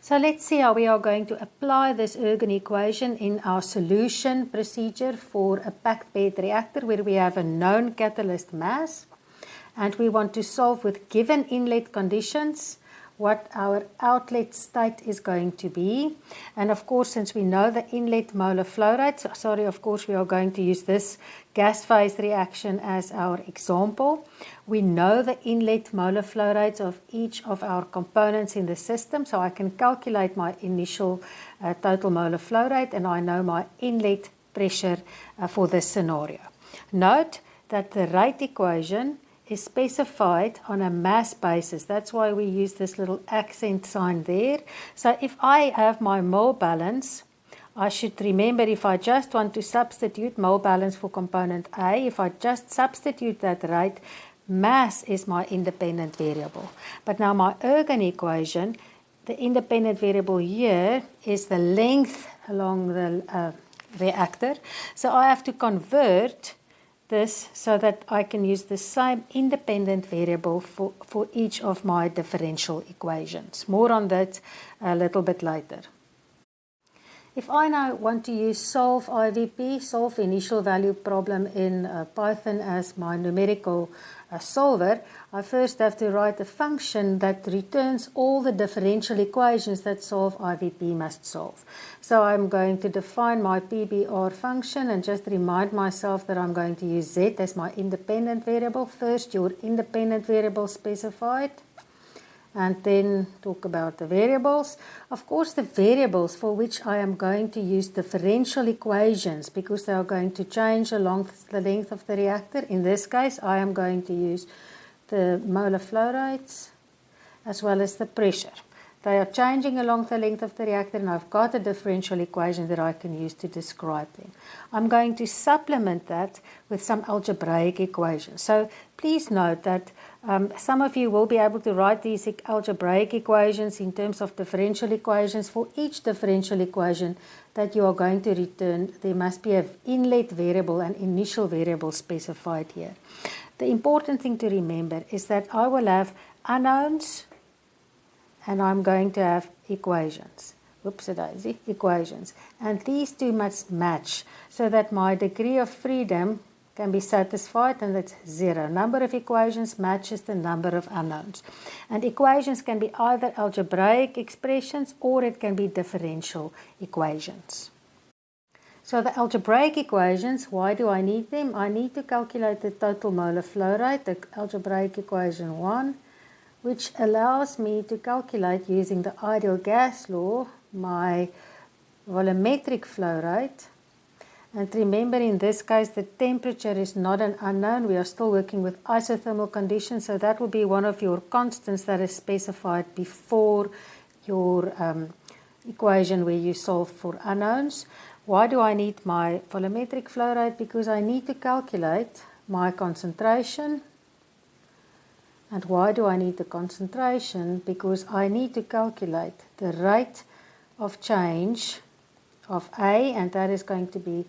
So let's see how we are going to apply this Ergun equation in our solution procedure for a packed bed reactor where we have a known catalyst mass and we want to solve with given inlet conditions what our outlet state is going to be. And of course, since we know the inlet molar flow rate, of course we are going to use this gas phase reaction as our example. We know the inlet molar flow rates of each of our components in the system, so I can calculate my initial total molar flow rate, and I know my inlet pressure for this scenario. Note that the rate equation is specified on a mass basis. That's why we use this little accent sign there. So if I have my mole balance, I should remember, if I just want to substitute mole balance for component A, if I just substitute that rate, mass is my independent variable. But now my Ergun equation, the independent variable here is the length along the reactor. So I have to convert this so that I can use the same independent variable for each of my differential equations. More on that a little bit later. If I now want to use solve IVP, solve initial value problem in Python as my numerical solver, I first have to write a function that returns all the differential equations that solve IVP must solve. So I'm going to define my PBR function and just remind myself that I'm going to use Z as my independent variable. First, your independent variable specified, and then talk about the variables. Of course, the variables for which I am going to use differential equations, because they are going to change along the length of the reactor. In this case, I am going to use the molar flow rates as well as the pressure. They are changing along the length of the reactor, and I've got a differential equation that I can use to describe them. I'm going to supplement that with some algebraic equations. So please note that some of you will be able to write these algebraic equations in terms of differential equations. For each differential equation that you are going to return, there must be an inlet variable and initial variable specified here. The important thing to remember is that I will have unknowns and I'm going to have equations. Whoops-a-daisy, equations. And these two must match so that my degree of freedom can be satisfied, and that's 0. Number of equations matches the number of unknowns. And equations can be either algebraic expressions or it can be differential equations. So the algebraic equations, why do I need them? I need to calculate the total molar flow rate, the algebraic equation 1, which allows me to calculate using the ideal gas law my volumetric flow rate. And remember, in this case, the temperature is not an unknown. We are still working with isothermal conditions, so that will be one of your constants that is specified before your equation where you solve for unknowns. Why do I need my volumetric flow rate? Because I need to calculate my concentration. And why do I need the concentration? Because I need to calculate the rate of change of A, and that is going to be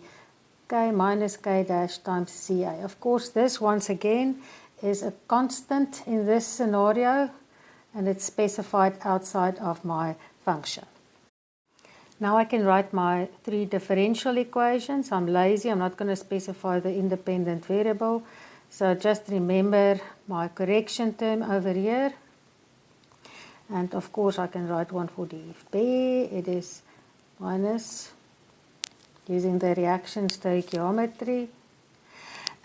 K minus K dash times Ca. Of course, this once again is a constant in this scenario, and it's specified outside of my function. Now I can write my 3 differential equations. I'm lazy, I'm not going to specify the independent variable. So just remember my correction term over here. And of course I can write one for dF. It is minus, using the reaction stoichiometry.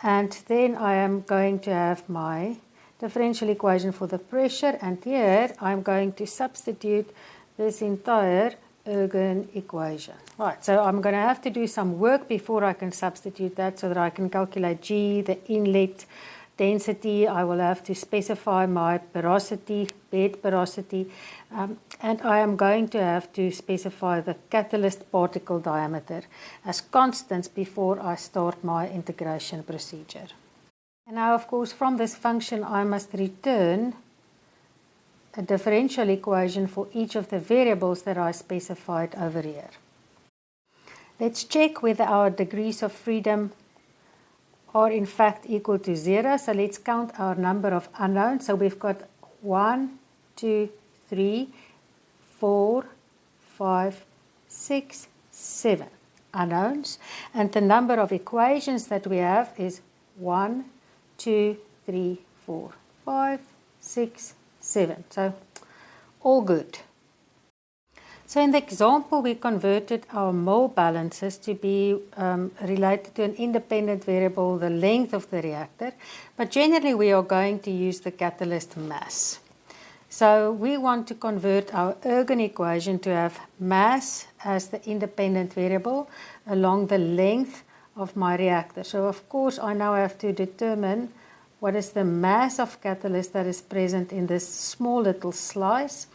And then I am going to have my differential equation for the pressure. And here I'm going to substitute this entire Ergun equation. Right, so I'm going to have to do some work before I can substitute that so that I can calculate G, the inlet density. I will have to specify my porosity, bed porosity, and I am going to have to specify the catalyst particle diameter as constants before I start my integration procedure. And now, of course, from this function I must return a differential equation for each of the variables that I specified over here. Let's check whether our degrees of freedom are in fact equal to 0. So let's count our number of unknowns. So we've got 1, 2, 3, 4, 5, 6, 7 unknowns. And the number of equations that we have is 1, 2, 3, 4, 5, 6, 7. So all good. So in the example, we converted our mole balances to be related to an independent variable, the length of the reactor. But generally, we are going to use the catalyst mass. So we want to convert our Ergun equation to have mass as the independent variable along the length of my reactor. So of course, I now have to determine what is the mass of catalyst that is present in this small little slice.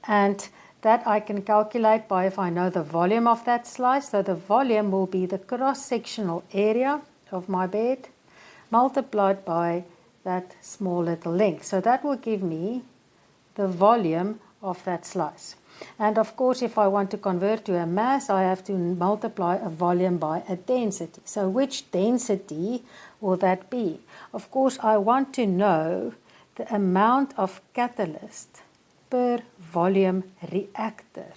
And that I can calculate by if I know the volume of that slice. So the volume will be the cross-sectional area of my bed multiplied by that small little length. So that will give me the volume of that slice. And of course, if I want to convert to a mass, I have to multiply a volume by a density. So which density will that be? Of course, I want to know the amount of catalyst per volume reactor.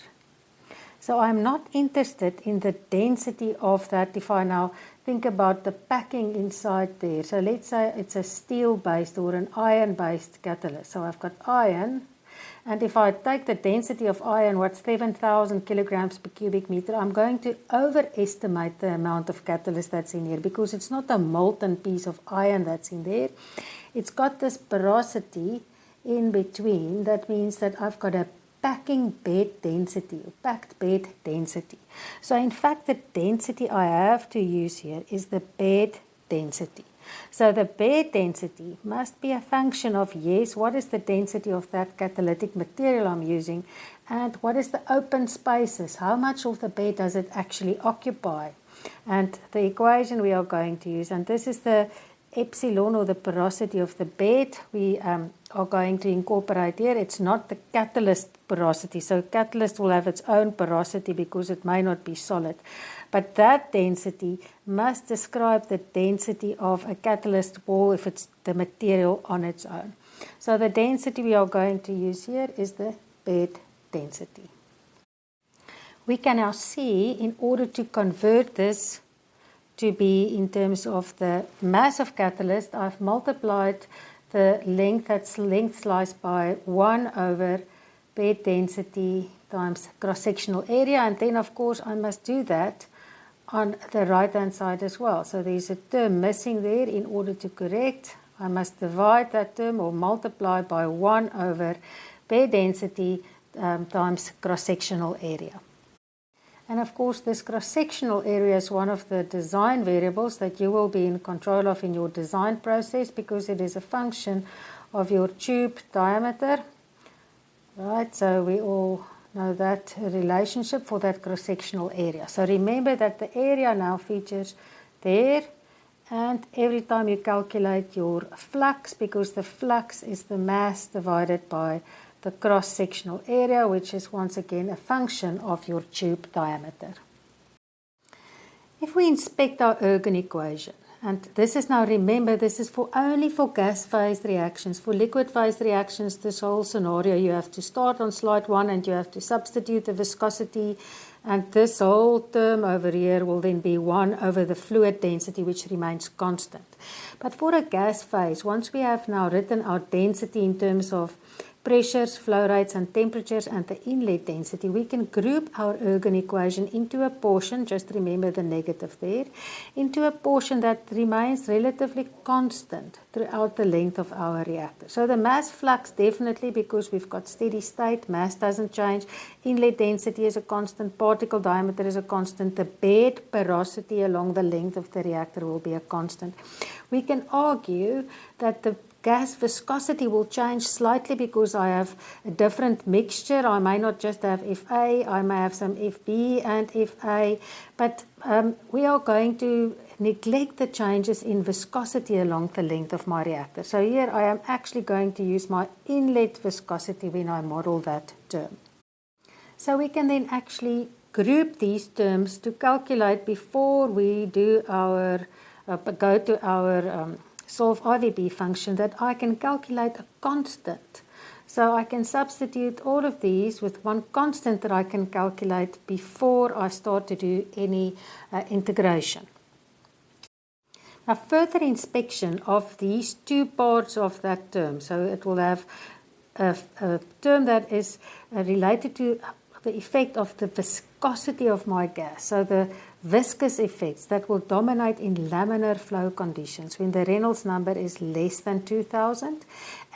So I'm not interested in the density of that if I now think about the packing inside there. So let's say it's a steel-based or an iron-based catalyst. So I've got iron, and if I take the density of iron, what's 7,000 kilograms per cubic meter, I'm going to overestimate the amount of catalyst that's in here because it's not a molten piece of iron that's in there. It's got this porosity in between. That means that I've got a packing bed density, or packed bed density. So in fact, the density I have to use here is the bed density. So the bed density must be a function of, yes, what is the density of that catalytic material I'm using, and what is the open spaces, how much of the bed does it actually occupy. And the equation we are going to use, and this is the epsilon or the porosity of the bed we are going to incorporate here. It's not the catalyst porosity. So catalyst will have its own porosity because it may not be solid. But that density must describe the density of a catalyst wall if it's the material on its own. So the density we are going to use here is the bed density. We can now see, in order to convert this to be in terms of the mass of catalyst, I've multiplied the length, that's length sliced by 1 over bed density times cross-sectional area. And then, of course, I must do that on the right-hand side as well. So there's a term missing there. In order to correct, I must divide that term or multiply by 1 over bed density times cross-sectional area. And of course, this cross-sectional area is one of the design variables that you will be in control of in your design process because it is a function of your tube diameter. Right, so we all know that relationship for that cross-sectional area. So remember that the area now features there, and every time you calculate your flux, because the flux is the mass divided by the cross-sectional area, which is once again a function of your tube diameter. If we inspect our Ergun equation, and this is now, remember, this is only for gas phase reactions. For liquid phase reactions, this whole scenario, you have to start on slide 1 and you have to substitute the viscosity, and this whole term over here will then be 1 over the fluid density, which remains constant. But for a gas phase, once we have now written our density in terms of pressures, flow rates and temperatures and the inlet density, we can group our Ergun equation into a portion, just remember the negative there, into a portion that remains relatively constant throughout the length of our reactor. So the mass flux definitely, because we've got steady state, mass doesn't change, inlet density is a constant, particle diameter is a constant, the bed porosity along the length of the reactor will be a constant. We can argue that the gas viscosity will change slightly because I have a different mixture. I may not just have FA, I may have some FB and FA, but we are going to neglect the changes in viscosity along the length of my reactor. So here I am actually going to use my inlet viscosity when I model that term. So we can then actually group these terms to calculate before we do our, go to our solve IVB function, that I can calculate a constant. So I can substitute all of these with one constant that I can calculate before I start to do any integration. Now, further inspection of these two parts of that term. So it will have a term that is related to the effect of the viscosity of my gas. So the viscous effects that will dominate in laminar flow conditions when the Reynolds number is less than 2000.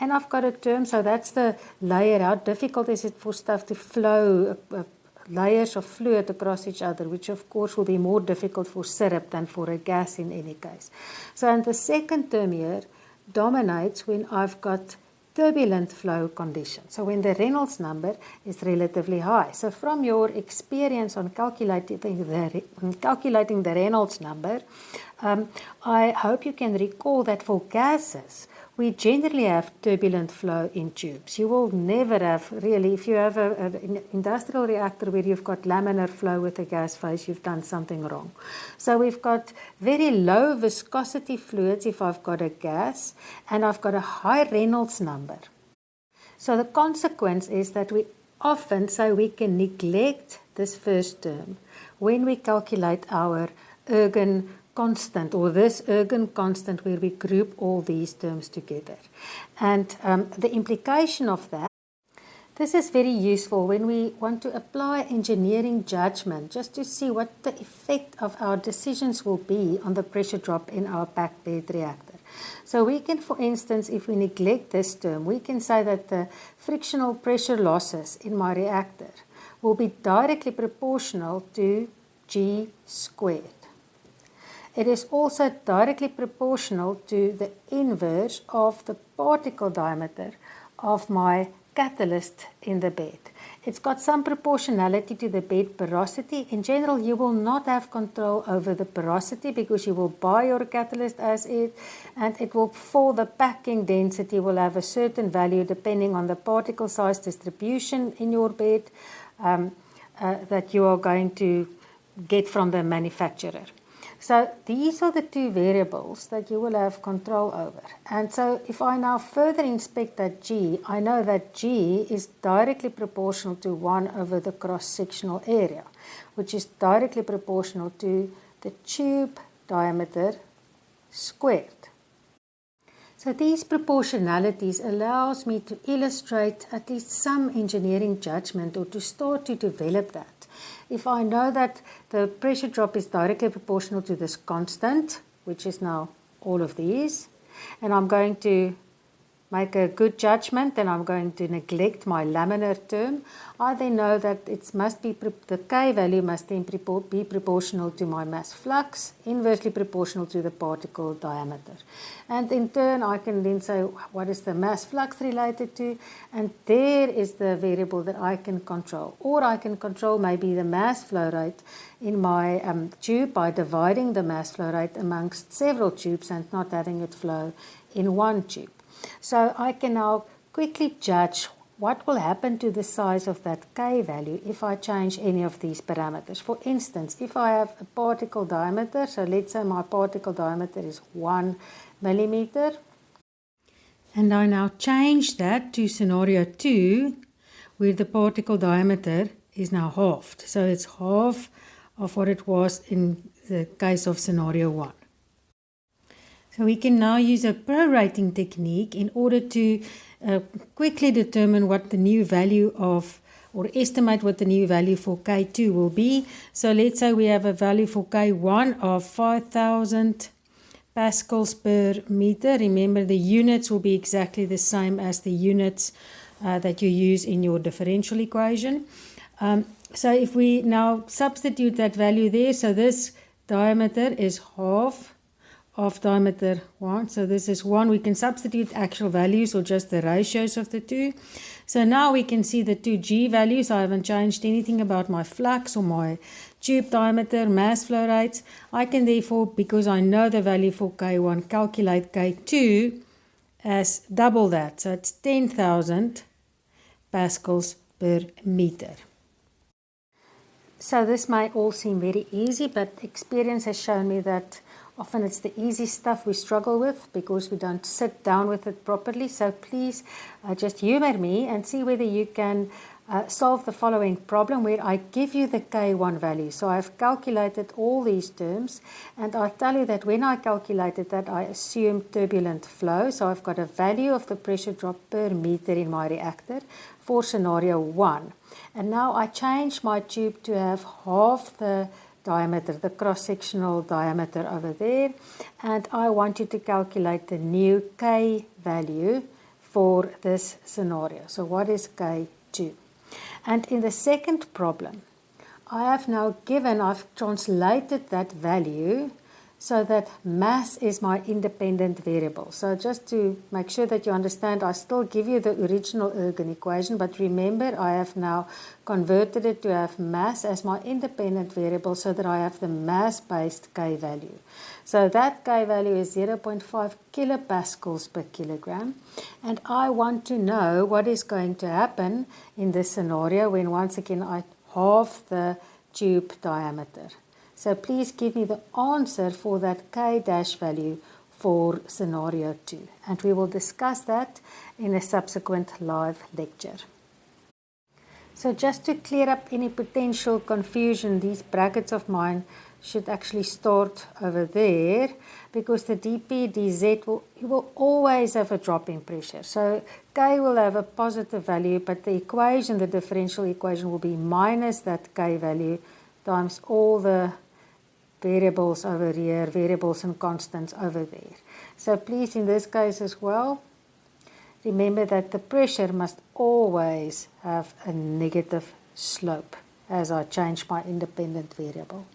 And I've got a term, so that's the layer. How difficult is it for stuff to flow, layers of fluid across each other, which of course will be more difficult for syrup than for a gas in any case. So, and the second term here dominates when I've got turbulent flow conditions. So when the Reynolds number is relatively high. So from your experience on calculating the Reynolds number, I hope you can recall that for gases, we generally have turbulent flow in tubes. You will never have, really, if you have an industrial reactor where you've got laminar flow with a gas phase, you've done something wrong. So we've got very low viscosity fluids if I've got a gas, and I've got a high Reynolds number. So the consequence is that we often say we can neglect this first term when we calculate our Ergun constant, or this Ergun constant, where we group all these terms together. And the implication of that, this is very useful when we want to apply engineering judgment, just to see what the effect of our decisions will be on the pressure drop in our packed bed reactor. So we can, for instance, if we neglect this term, we can say that the frictional pressure losses in my reactor will be directly proportional to G squared. It is also directly proportional to the inverse of the particle diameter of my catalyst in the bed. It's got some proportionality to the bed porosity. In general, you will not have control over the porosity because you will buy your catalyst as it, and it will, for the packing density, will have a certain value depending on the particle size distribution in your bed that you are going to get from the manufacturer. So these are the two variables that you will have control over. And so if I now further inspect that G, I know that G is directly proportional to 1 over the cross-sectional area, which is directly proportional to the tube diameter squared. So these proportionalities allows me to illustrate at least some engineering judgment, or to start to develop that. If I know that the pressure drop is directly proportional to this constant, which is now all of these, and I'm going to make a good judgment and I'm going to neglect my laminar term, I then know that it must be, the K value must then be proportional to my mass flux, inversely proportional to the particle diameter. And in turn, I can then say, what is the mass flux related to? And there is the variable that I can control. Or I can control maybe the mass flow rate in my tube by dividing the mass flow rate amongst several tubes and not having it flow in one tube. So I can now quickly judge what will happen to the size of that K value if I change any of these parameters. For instance, if I have a particle diameter, so let's say my particle diameter is 1 millimeter, and I now change that to scenario 2, where the particle diameter is now halved. So it's half of what it was in the case of scenario 1. So we can now use a prorating technique in order to quickly determine what the new value of, or estimate what the new value for K2 will be. So let's say we have a value for K1 of 5,000 pascals per meter. Remember, the units will be exactly the same as the units that you use in your differential equation. So if we now substitute that value there, so this diameter is half of diameter 1. So this is 1. We can substitute actual values or just the ratios of the two. So now we can see the two G values. I haven't changed anything about my flux or my tube diameter, mass flow rates. I can therefore, because I know the value for K1, calculate K2 as double that. So it's 10,000 pascals per meter. So this may all seem very easy, but experience has shown me that often it's the easy stuff we struggle with because we don't sit down with it properly. So please just humor me and see whether you can solve the following problem where I give you the K1 value. So I've calculated all these terms, and I tell you that when I calculated that, I assumed turbulent flow. So I've got a value of the pressure drop per meter in my reactor for scenario 1. And now I change my tube to have half the diameter, the cross-sectional diameter over there, and I want you to calculate the new K value for this scenario. So what is K2? And in the second problem, I've translated that value so that mass is my independent variable. So just to make sure that you understand, I still give you the original Ergun equation, but remember I have now converted it to have mass as my independent variable so that I have the mass-based K value. So that K value is 0.5 kilopascals per kilogram, and I want to know what is going to happen in this scenario when once again I halve the tube diameter. So please give me the answer for that K dash value for scenario 2. And we will discuss that in a subsequent live lecture. So just to clear up any potential confusion, these brackets of mine should actually start over there, because the dP dz will always have a drop in pressure. So K will have a positive value, but the equation, the differential equation, will be minus that K value times all the variables over here, variables and constants over there. So please, in this case as well, remember that the pressure must always have a negative slope as I change my independent variable.